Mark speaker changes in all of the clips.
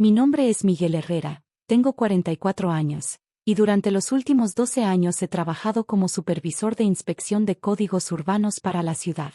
Speaker 1: Mi nombre es Miguel Herrera, tengo 44 años, y durante los últimos 12 años he trabajado como supervisor de inspección de códigos urbanos para la ciudad.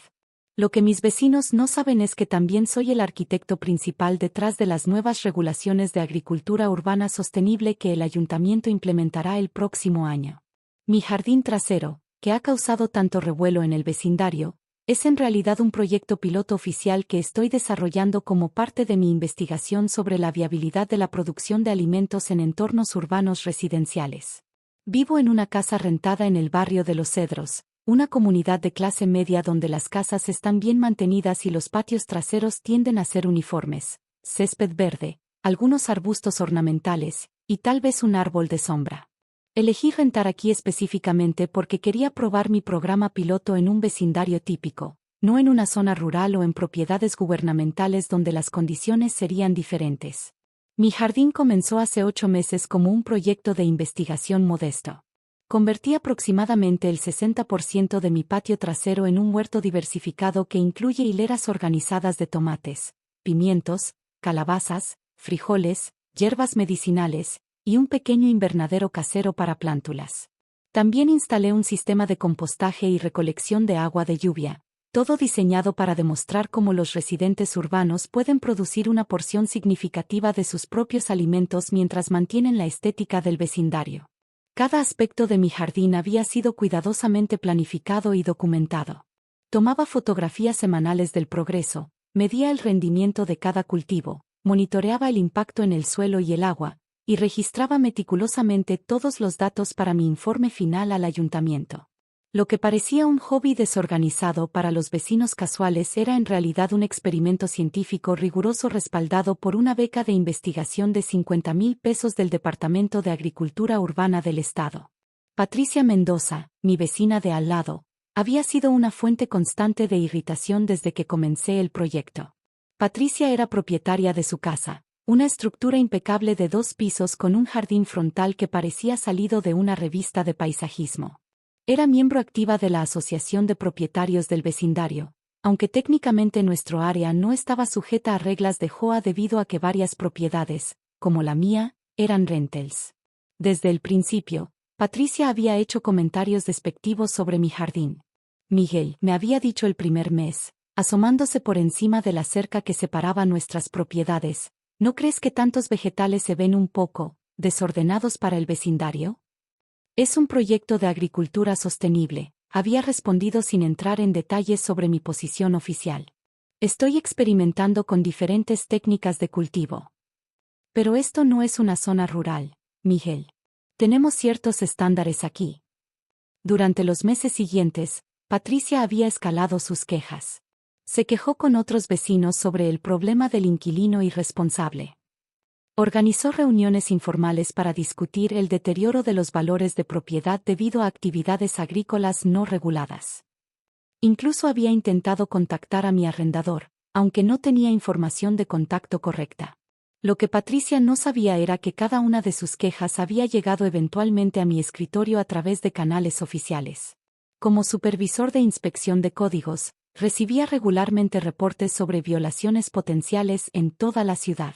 Speaker 1: Lo que mis vecinos no saben es que también soy el arquitecto principal detrás de las nuevas regulaciones de agricultura urbana sostenible que el ayuntamiento implementará el próximo año. Mi jardín trasero, que ha causado tanto revuelo en el vecindario, es en realidad un proyecto piloto oficial que estoy desarrollando como parte de mi investigación sobre la viabilidad de la producción de alimentos en entornos urbanos residenciales. Vivo en una casa rentada en el barrio de Los Cedros, una comunidad de clase media donde las casas están bien mantenidas y los patios traseros tienden a ser uniformes, césped verde, algunos arbustos ornamentales, y tal vez un árbol de sombra. Elegí rentar aquí específicamente porque quería probar mi programa piloto en un vecindario típico, no en una zona rural o en propiedades gubernamentales donde las condiciones serían diferentes. Mi jardín comenzó hace 8 meses como un proyecto de investigación modesto. Convertí aproximadamente el 60% de mi patio trasero en un huerto diversificado que incluye hileras organizadas de tomates, pimientos, calabazas, frijoles, hierbas medicinales, y un pequeño invernadero casero para plántulas. También instalé un sistema de compostaje y recolección de agua de lluvia, todo diseñado para demostrar cómo los residentes urbanos pueden producir una porción significativa de sus propios alimentos mientras mantienen la estética del vecindario. Cada aspecto de mi jardín había sido cuidadosamente planificado y documentado. Tomaba fotografías semanales del progreso, medía el rendimiento de cada cultivo, monitoreaba el impacto en el suelo y el agua, y registraba meticulosamente todos los datos para mi informe final al ayuntamiento. Lo que parecía un hobby desorganizado para los vecinos casuales era en realidad un experimento científico riguroso respaldado por una beca de investigación de 50,000 pesos del Departamento de Agricultura Urbana del Estado. Patricia Mendoza, mi vecina de al lado, había sido una fuente constante de irritación desde que comencé el proyecto. Patricia era propietaria de su casa, una estructura impecable de 2 pisos con un jardín frontal que parecía salido de una revista de paisajismo. Era miembro activa de la Asociación de Propietarios del Vecindario, aunque técnicamente nuestro área no estaba sujeta a reglas de JOA debido a que varias propiedades, como la mía, eran rentals. Desde el principio, Patricia había hecho comentarios despectivos sobre mi jardín. Miguel, me había dicho el primer mes, asomándose por encima de la cerca que separaba nuestras propiedades, ¿no crees que tantos vegetales se ven un poco desordenados para el vecindario? Es un proyecto de agricultura sostenible, había respondido sin entrar en detalles sobre mi posición oficial. Estoy experimentando con diferentes técnicas de cultivo. Pero esto no es una zona rural, Miguel. Tenemos ciertos estándares aquí. Durante los meses siguientes, Patricia había escalado sus quejas. Se quejó con otros vecinos sobre el problema del inquilino irresponsable. Organizó reuniones informales para discutir el deterioro de los valores de propiedad debido a actividades agrícolas no reguladas. Incluso había intentado contactar a mi arrendador, aunque no tenía información de contacto correcta. Lo que Patricia no sabía era que cada una de sus quejas había llegado eventualmente a mi escritorio a través de canales oficiales. Como supervisor de inspección de códigos, recibía regularmente reportes sobre violaciones potenciales en toda la ciudad.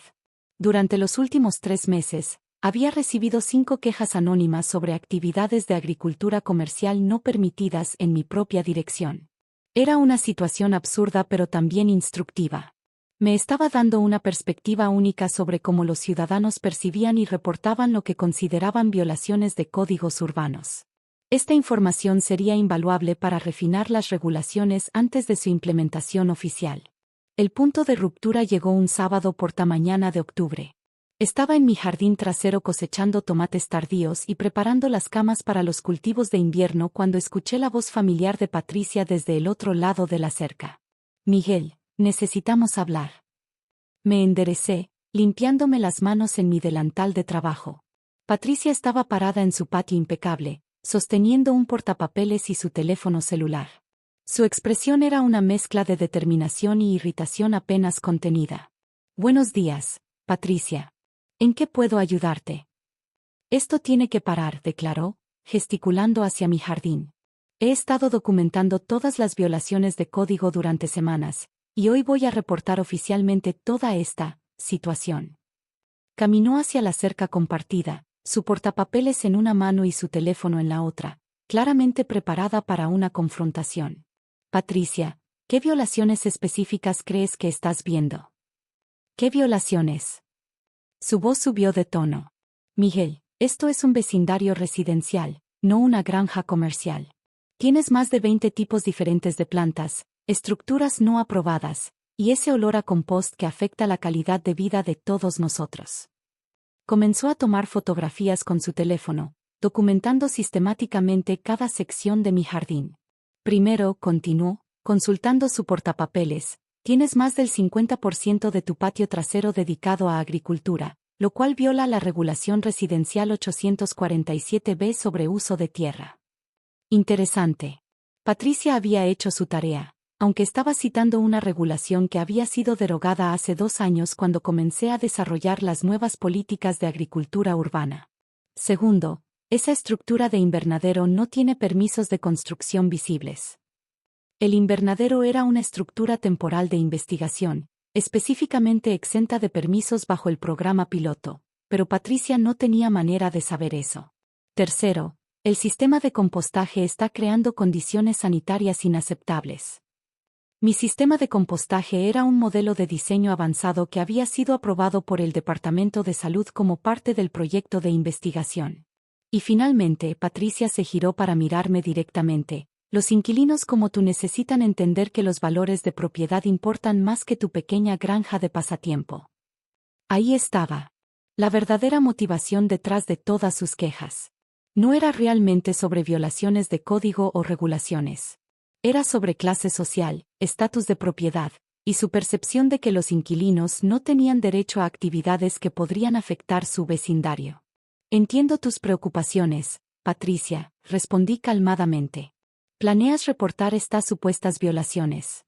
Speaker 1: Durante los últimos 3 meses, había recibido 5 quejas anónimas sobre actividades de agricultura comercial no permitidas en mi propia dirección. Era una situación absurda pero también instructiva. Me estaba dando una perspectiva única sobre cómo los ciudadanos percibían y reportaban lo que consideraban violaciones de códigos urbanos. Esta información sería invaluable para refinar las regulaciones antes de su implementación oficial. El punto de ruptura llegó un sábado por la mañana de octubre. Estaba en mi jardín trasero cosechando tomates tardíos y preparando las camas para los cultivos de invierno cuando escuché la voz familiar de Patricia desde el otro lado de la cerca. Miguel, necesitamos hablar. Me enderecé, limpiándome las manos en mi delantal de trabajo. Patricia estaba parada en su patio impecable, sosteniendo un portapapeles y su teléfono celular. Su expresión era una mezcla de determinación y irritación apenas contenida. Buenos días, Patricia. ¿En qué puedo ayudarte? Esto tiene que parar, declaró, gesticulando hacia mi jardín. He estado documentando todas las violaciones de código durante semanas, y hoy voy a reportar oficialmente toda esta situación. Caminó hacia la cerca compartida, su portapapeles en una mano y su teléfono en la otra, claramente preparada para una confrontación. Patricia, ¿qué violaciones específicas crees que estás viendo? ¿Qué violaciones? Su voz subió de tono. Miguel, esto es un vecindario residencial, no una granja comercial. Tienes más de 20 tipos diferentes de plantas, estructuras no aprobadas, y ese olor a compost que afecta la calidad de vida de todos nosotros. Comenzó a tomar fotografías con su teléfono, documentando sistemáticamente cada sección de mi jardín. Primero, continuó, consultando su portapapeles, tienes más del 50% de tu patio trasero dedicado a agricultura, lo cual viola la regulación residencial 847b sobre uso de tierra. Interesante. Patricia había hecho su tarea, aunque estaba citando una regulación que había sido derogada hace 2 años cuando comencé a desarrollar las nuevas políticas de agricultura urbana. Segundo, esa estructura de invernadero no tiene permisos de construcción visibles. El invernadero era una estructura temporal de investigación, específicamente exenta de permisos bajo el programa piloto, pero Patricia no tenía manera de saber eso. Tercero, el sistema de compostaje está creando condiciones sanitarias inaceptables. Mi sistema de compostaje era un modelo de diseño avanzado que había sido aprobado por el Departamento de Salud como parte del proyecto de investigación. Y finalmente, Patricia se giró para mirarme directamente. Los inquilinos como tú necesitan entender que los valores de propiedad importan más que tu pequeña granja de pasatiempo. Ahí estaba. La verdadera motivación detrás de todas sus quejas. No era realmente sobre violaciones de código o regulaciones. Era sobre clase social, estatus de propiedad, y su percepción de que los inquilinos no tenían derecho a actividades que podrían afectar su vecindario. Entiendo tus preocupaciones, Patricia, respondí calmadamente. ¿Planeas reportar estas supuestas violaciones?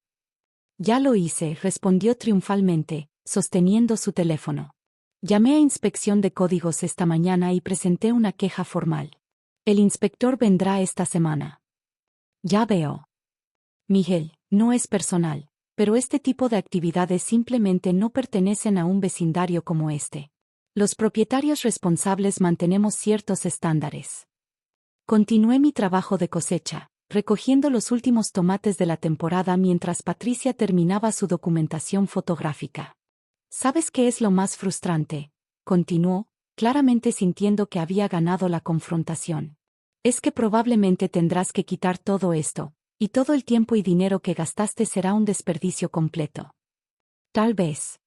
Speaker 1: Ya lo hice, respondió triunfalmente, sosteniendo su teléfono. Llamé a Inspección de Códigos esta mañana y presenté una queja formal. El inspector vendrá esta semana. Ya veo. Miguel, no es personal, pero este tipo de actividades simplemente no pertenecen a un vecindario como este. Los propietarios responsables mantenemos ciertos estándares. Continué mi trabajo de cosecha, recogiendo los últimos tomates de la temporada mientras Patricia terminaba su documentación fotográfica. ¿Sabes qué es lo más frustrante?, continuó, claramente sintiendo que había ganado la confrontación. Es que probablemente tendrás que quitar todo esto, y todo el tiempo y dinero que gastaste será un desperdicio completo. Tal vez,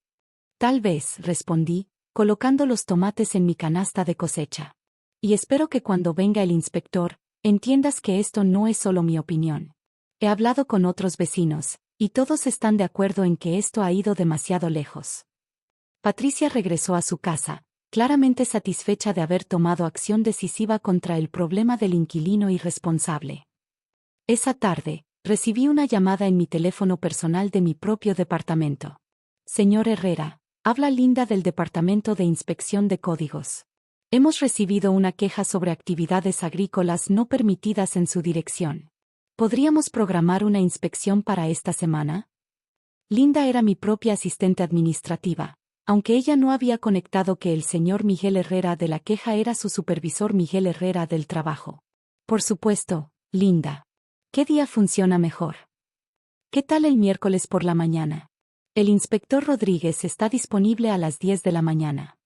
Speaker 1: respondí, colocando los tomates en mi canasta de cosecha. Y espero que cuando venga el inspector, entiendas que esto no es solo mi opinión. He hablado con otros vecinos, y todos están de acuerdo en que esto ha ido demasiado lejos. Patricia regresó a su casa, claramente satisfecha de haber tomado acción decisiva contra el problema del inquilino irresponsable. Esa tarde, recibí una llamada en mi teléfono personal de mi propio departamento. Señor Herrera, habla Linda del Departamento de Inspección de Códigos. Hemos recibido una queja sobre actividades agrícolas no permitidas en su dirección. ¿Podríamos programar una inspección para esta semana? Linda era mi propia asistente administrativa, aunque ella no había conectado que el señor Miguel Herrera de la queja era su supervisor Miguel Herrera del trabajo. Por supuesto, Linda. ¿Qué día funciona mejor? ¿Qué tal el miércoles por la mañana? El inspector Rodríguez está disponible a las 10 de la mañana.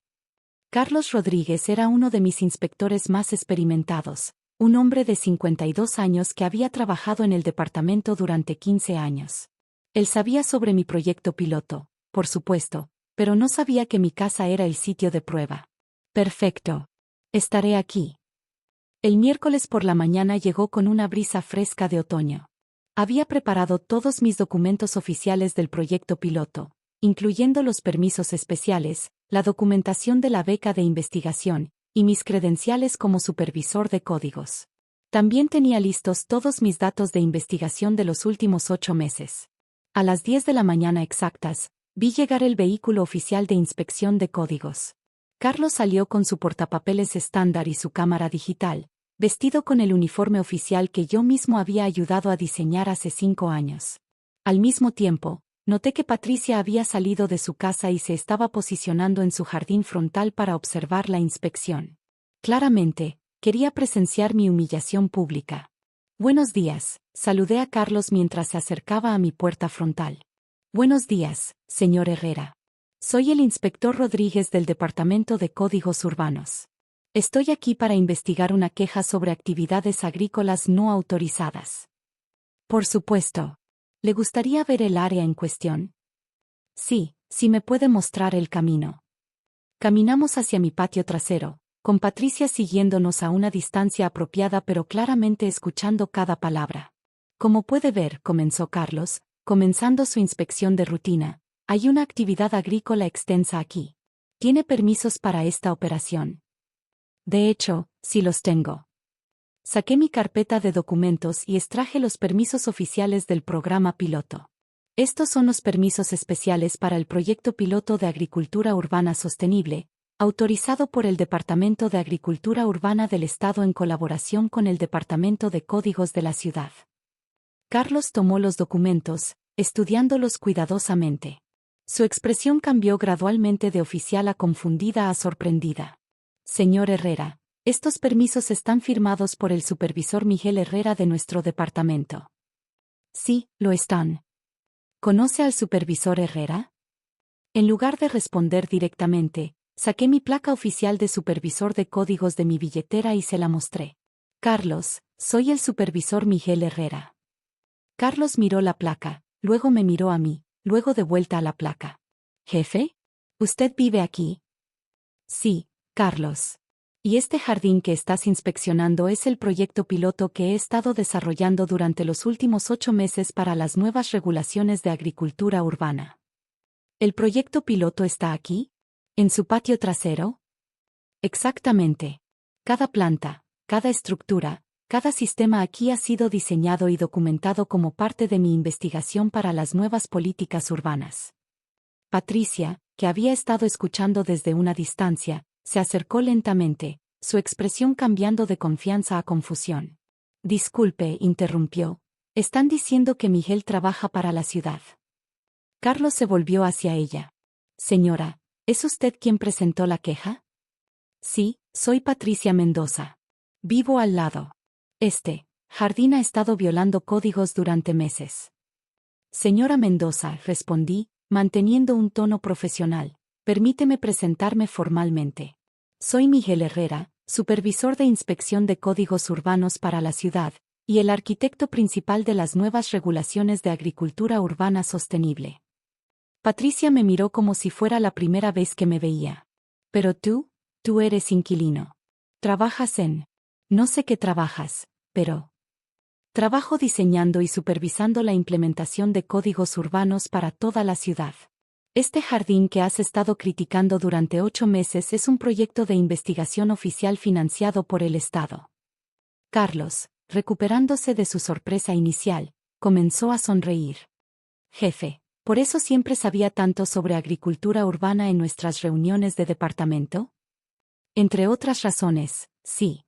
Speaker 1: Carlos Rodríguez era uno de mis inspectores más experimentados, un hombre de 52 años que había trabajado en el departamento durante 15 años. Él sabía sobre mi proyecto piloto, por supuesto, pero no sabía que mi casa era el sitio de prueba. Perfecto. Estaré aquí. El miércoles por la mañana llegó con una brisa fresca de otoño. Había preparado todos mis documentos oficiales del proyecto piloto, incluyendo los permisos especiales, la documentación de la beca de investigación, y mis credenciales como supervisor de códigos. También tenía listos todos mis datos de investigación de los últimos 8 meses. A las 10 de la mañana exactas, vi llegar el vehículo oficial de inspección de códigos. Carlos salió con su portapapeles estándar y su cámara digital, vestido con el uniforme oficial que yo mismo había ayudado a diseñar hace 5 años. Al mismo tiempo, Noté que Patricia había salido de su casa y se estaba posicionando en su jardín frontal para observar la inspección. Claramente, quería presenciar mi humillación pública. Buenos días, saludé a Carlos mientras se acercaba a mi puerta frontal. Buenos días, señor Herrera. Soy el inspector Rodríguez del Departamento de Códigos Urbanos. Estoy aquí para investigar una queja sobre actividades agrícolas no autorizadas. Por supuesto. ¿Le gustaría ver el área en cuestión? Sí, si me puede mostrar el camino. Caminamos hacia mi patio trasero, con Patricia siguiéndonos a una distancia apropiada pero claramente escuchando cada palabra. Como puede ver, comenzó Carlos, comenzando su inspección de rutina, hay una actividad agrícola extensa aquí. ¿Tiene permisos para esta operación? De hecho, sí los tengo. Saqué mi carpeta de documentos y extraje los permisos oficiales del programa piloto. Estos son los permisos especiales para el proyecto piloto de agricultura urbana sostenible, autorizado por el Departamento de Agricultura Urbana del Estado en colaboración con el Departamento de Códigos de la ciudad. Carlos tomó los documentos, estudiándolos cuidadosamente. Su expresión cambió gradualmente de oficial a confundida a sorprendida. Señor Herrera, estos permisos están firmados por el supervisor Miguel Herrera de nuestro departamento. Sí, lo están. ¿Conoce al supervisor Herrera? En lugar de responder directamente, saqué mi placa oficial de supervisor de códigos de mi billetera y se la mostré. Carlos, soy el supervisor Miguel Herrera. Carlos miró la placa, luego me miró a mí, luego de vuelta a la placa. ¿Jefe? ¿Usted vive aquí? Sí, Carlos. Y este jardín que estás inspeccionando es el proyecto piloto que he estado desarrollando durante los últimos 8 meses para las nuevas regulaciones de agricultura urbana. ¿El proyecto piloto está aquí? ¿En su patio trasero? Exactamente. Cada planta, cada estructura, cada sistema aquí ha sido diseñado y documentado como parte de mi investigación para las nuevas políticas urbanas. Patricia, que había estado escuchando desde una distancia, se acercó lentamente, su expresión cambiando de confianza a confusión. Disculpe, interrumpió. Están diciendo que Miguel trabaja para la ciudad. Carlos se volvió hacia ella. Señora, ¿es usted quien presentó la queja? Sí, soy Patricia Mendoza. Vivo al lado. Este jardín ha estado violando códigos durante meses. Señora Mendoza, respondí, manteniendo un tono profesional. Permíteme presentarme formalmente. Soy Miguel Herrera, supervisor de inspección de códigos urbanos para la ciudad, y el arquitecto principal de las nuevas regulaciones de agricultura urbana sostenible. Patricia me miró como si fuera la primera vez que me veía. Pero tú eres inquilino. Trabajas en... No sé qué trabajas, pero... Trabajo diseñando y supervisando la implementación de códigos urbanos para toda la ciudad. Este jardín que has estado criticando durante 8 meses es un proyecto de investigación oficial financiado por el Estado. Carlos, recuperándose de su sorpresa inicial, comenzó a sonreír. Jefe, ¿por eso siempre sabía tanto sobre agricultura urbana en nuestras reuniones de departamento? Entre otras razones, sí.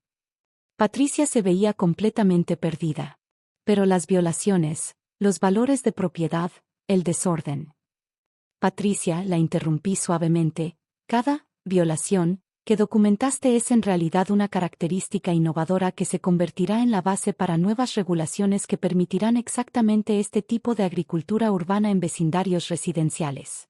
Speaker 1: Patricia se veía completamente perdida. Pero las violaciones, los valores de propiedad, el desorden. Patricia, la interrumpí suavemente, cada violación que documentaste es en realidad una característica innovadora que se convertirá en la base para nuevas regulaciones que permitirán exactamente este tipo de agricultura urbana en vecindarios residenciales.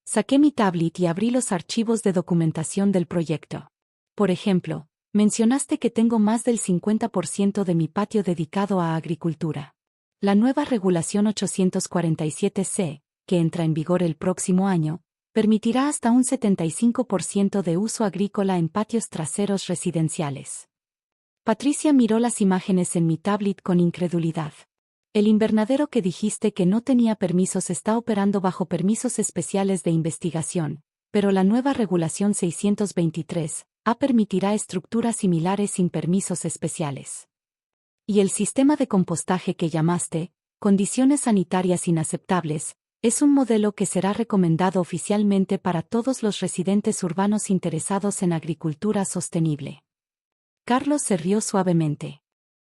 Speaker 1: Saqué mi tablet y abrí los archivos de documentación del proyecto. Por ejemplo, mencionaste que tengo más del 50% de mi patio dedicado a agricultura. La nueva regulación 847C, que entra en vigor el próximo año, permitirá hasta un 75% de uso agrícola en patios traseros residenciales. Patricia miró las imágenes en mi tablet con incredulidad. El invernadero que dijiste que no tenía permisos está operando bajo permisos especiales de investigación, pero la nueva regulación 623A permitirá estructuras similares sin permisos especiales. Y el sistema de compostaje que llamaste, condiciones sanitarias inaceptables, es un modelo que será recomendado oficialmente para todos los residentes urbanos interesados en agricultura sostenible. Carlos se rió suavemente.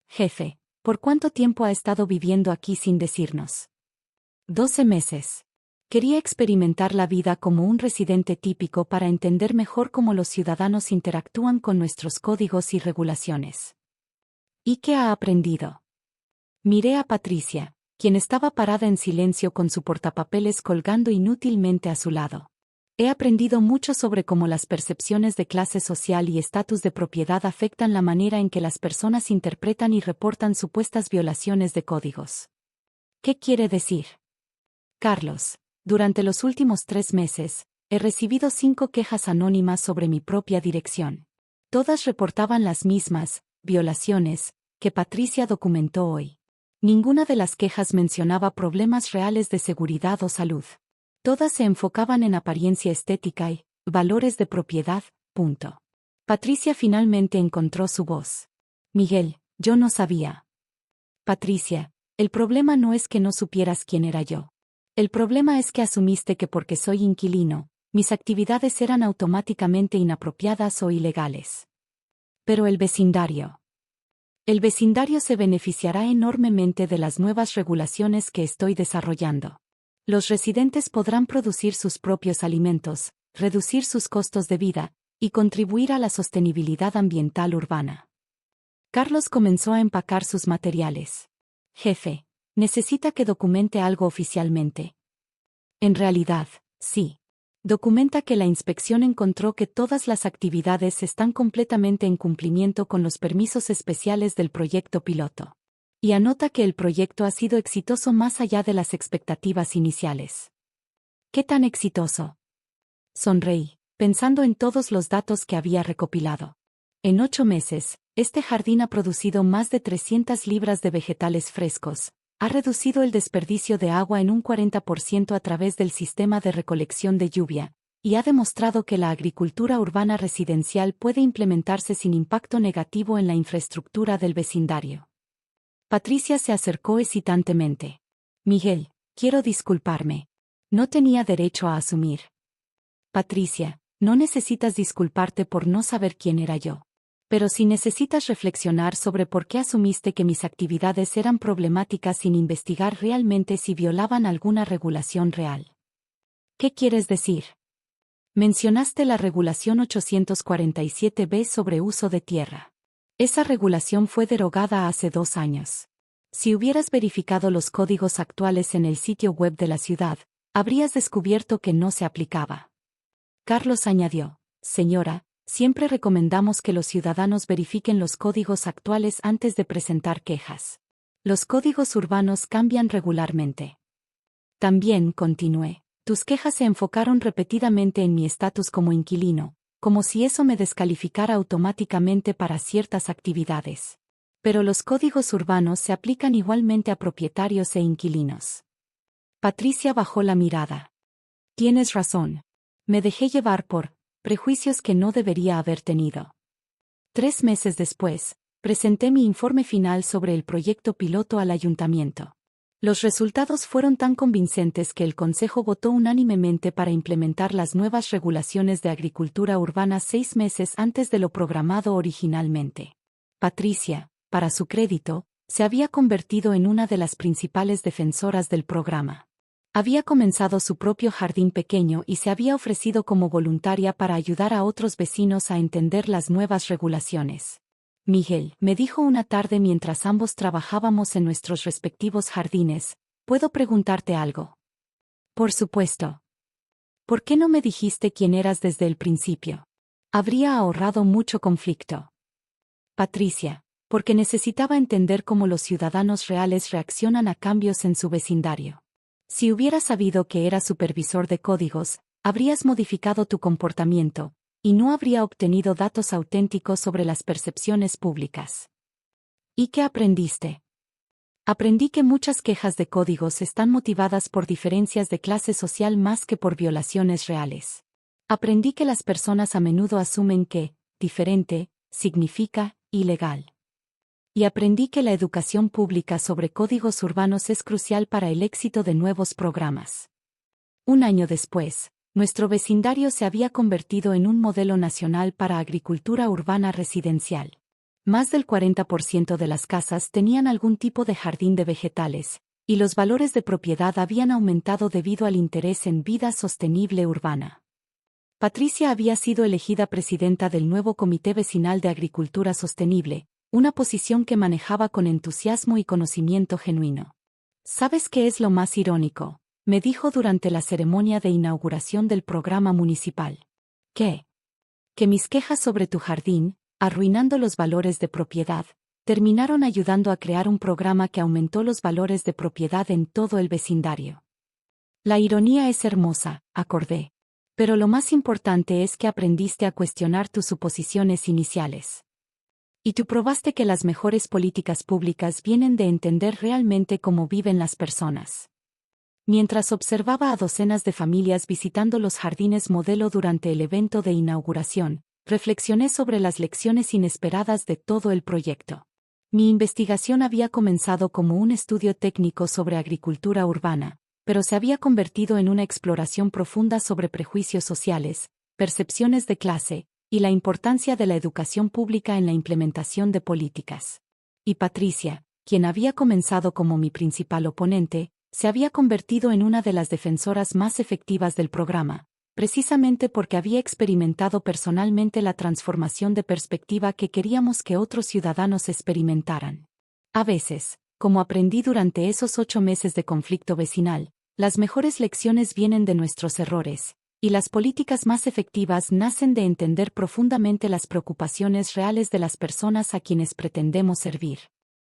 Speaker 1: Jefe, ¿por cuánto tiempo ha estado viviendo aquí sin decirnos? 12 meses. Quería experimentar la vida como un residente típico para entender mejor cómo los ciudadanos interactúan con nuestros códigos y regulaciones. ¿Y qué ha aprendido? Miré a Patricia, quien estaba parada en silencio con su portapapeles colgando inútilmente a su lado. He aprendido mucho sobre cómo las percepciones de clase social y estatus de propiedad afectan la manera en que las personas interpretan y reportan supuestas violaciones de códigos. ¿Qué quiere decir? Carlos, durante los últimos 3 meses, he recibido 5 quejas anónimas sobre mi propia dirección. Todas reportaban las mismas violaciones que Patricia documentó hoy. Ninguna de las quejas mencionaba problemas reales de seguridad o salud. Todas se enfocaban en apariencia estética y valores de propiedad. Punto. Patricia finalmente encontró su voz. Miguel, yo no sabía. Patricia, el problema no es que no supieras quién era yo. El problema es que asumiste que porque soy inquilino, mis actividades eran automáticamente inapropiadas o ilegales. Pero el vecindario. El vecindario se beneficiará enormemente de las nuevas regulaciones que estoy desarrollando. Los residentes podrán producir sus propios alimentos, reducir sus costos de vida, y contribuir a la sostenibilidad ambiental urbana. Carlos comenzó a empacar sus materiales. Jefe, ¿necesita que documente algo oficialmente? En realidad, sí. Documenta que la inspección encontró que todas las actividades están completamente en cumplimiento con los permisos especiales del proyecto piloto. Y anota que el proyecto ha sido exitoso más allá de las expectativas iniciales. ¿Qué tan exitoso? Sonreí, pensando en todos los datos que había recopilado. En 8 meses, este jardín ha producido más de 300 libras de vegetales frescos, ha reducido el desperdicio de agua en un 40% a través del sistema de recolección de lluvia, y ha demostrado que la agricultura urbana residencial puede implementarse sin impacto negativo en la infraestructura del vecindario. Patricia se acercó hesitantemente. Miguel, quiero disculparme. No tenía derecho a asumir. Patricia, no necesitas disculparte por no saber quién era yo. Pero si necesitas reflexionar sobre por qué asumiste que mis actividades eran problemáticas sin investigar realmente si violaban alguna regulación real. ¿Qué quieres decir? Mencionaste la regulación 847b sobre uso de tierra. Esa regulación fue derogada hace 2 años. Si hubieras verificado los códigos actuales en el sitio web de la ciudad, habrías descubierto que no se aplicaba. Carlos añadió, señora, siempre recomendamos que los ciudadanos verifiquen los códigos actuales antes de presentar quejas. Los códigos urbanos cambian regularmente. También, continué, tus quejas se enfocaron repetidamente en mi estatus como inquilino, como si eso me descalificara automáticamente para ciertas actividades. Pero los códigos urbanos se aplican igualmente a propietarios e inquilinos. Patricia bajó la mirada. Tienes razón. Me dejé llevar por prejuicios que no debería haber tenido. 3 meses después, presenté mi informe final sobre el proyecto piloto al ayuntamiento. Los resultados fueron tan convincentes que el Consejo votó unánimemente para implementar las nuevas regulaciones de agricultura urbana 6 meses antes de lo programado originalmente. Patricia, para su crédito, se había convertido en una de las principales defensoras del programa. Había comenzado su propio jardín pequeño y se había ofrecido como voluntaria para ayudar a otros vecinos a entender las nuevas regulaciones. Miguel, me dijo una tarde mientras ambos trabajábamos en nuestros respectivos jardines, ¿puedo preguntarte algo? Por supuesto. ¿Por qué no me dijiste quién eras desde el principio? Habría ahorrado mucho conflicto. Patricia, porque necesitaba entender cómo los ciudadanos reales reaccionan a cambios en su vecindario. Si hubieras sabido que era supervisor de códigos, habrías modificado tu comportamiento, y no habría obtenido datos auténticos sobre las percepciones públicas. ¿Y qué aprendiste? Aprendí que muchas quejas de códigos están motivadas por diferencias de clase social más que por violaciones reales. Aprendí que las personas a menudo asumen que diferente significa ilegal. Y aprendí que la educación pública sobre códigos urbanos es crucial para el éxito de nuevos programas. 1 año después, nuestro vecindario se había convertido en un modelo nacional para agricultura urbana residencial. Más del 40% de las casas tenían algún tipo de jardín de vegetales, y los valores de propiedad habían aumentado debido al interés en vida sostenible urbana. Patricia había sido elegida presidenta del nuevo Comité Vecinal de Agricultura Sostenible, una posición que manejaba con entusiasmo y conocimiento genuino. ¿Sabes qué es lo más irónico?, me dijo durante la ceremonia de inauguración del programa municipal. ¿Qué? Que mis quejas sobre tu jardín, arruinando los valores de propiedad, terminaron ayudando a crear un programa que aumentó los valores de propiedad en todo el vecindario. La ironía es hermosa, acordé. Pero lo más importante es que aprendiste a cuestionar tus suposiciones iniciales. Y tú probaste que las mejores políticas públicas vienen de entender realmente cómo viven las personas. Mientras observaba a docenas de familias visitando los jardines modelo durante el evento de inauguración, reflexioné sobre las lecciones inesperadas de todo el proyecto. Mi investigación había comenzado como un estudio técnico sobre agricultura urbana, pero se había convertido en una exploración profunda sobre prejuicios sociales, percepciones de clase, y la importancia de la educación pública en la implementación de políticas. Y Patricia, quien había comenzado como mi principal oponente, se había convertido en una de las defensoras más efectivas del programa, precisamente porque había experimentado personalmente la transformación de perspectiva que queríamos que otros ciudadanos experimentaran. A veces, como aprendí durante esos 8 meses de conflicto vecinal, las mejores lecciones vienen de nuestros errores, y las políticas más efectivas nacen de entender profundamente las preocupaciones reales de las personas a quienes pretendemos servir.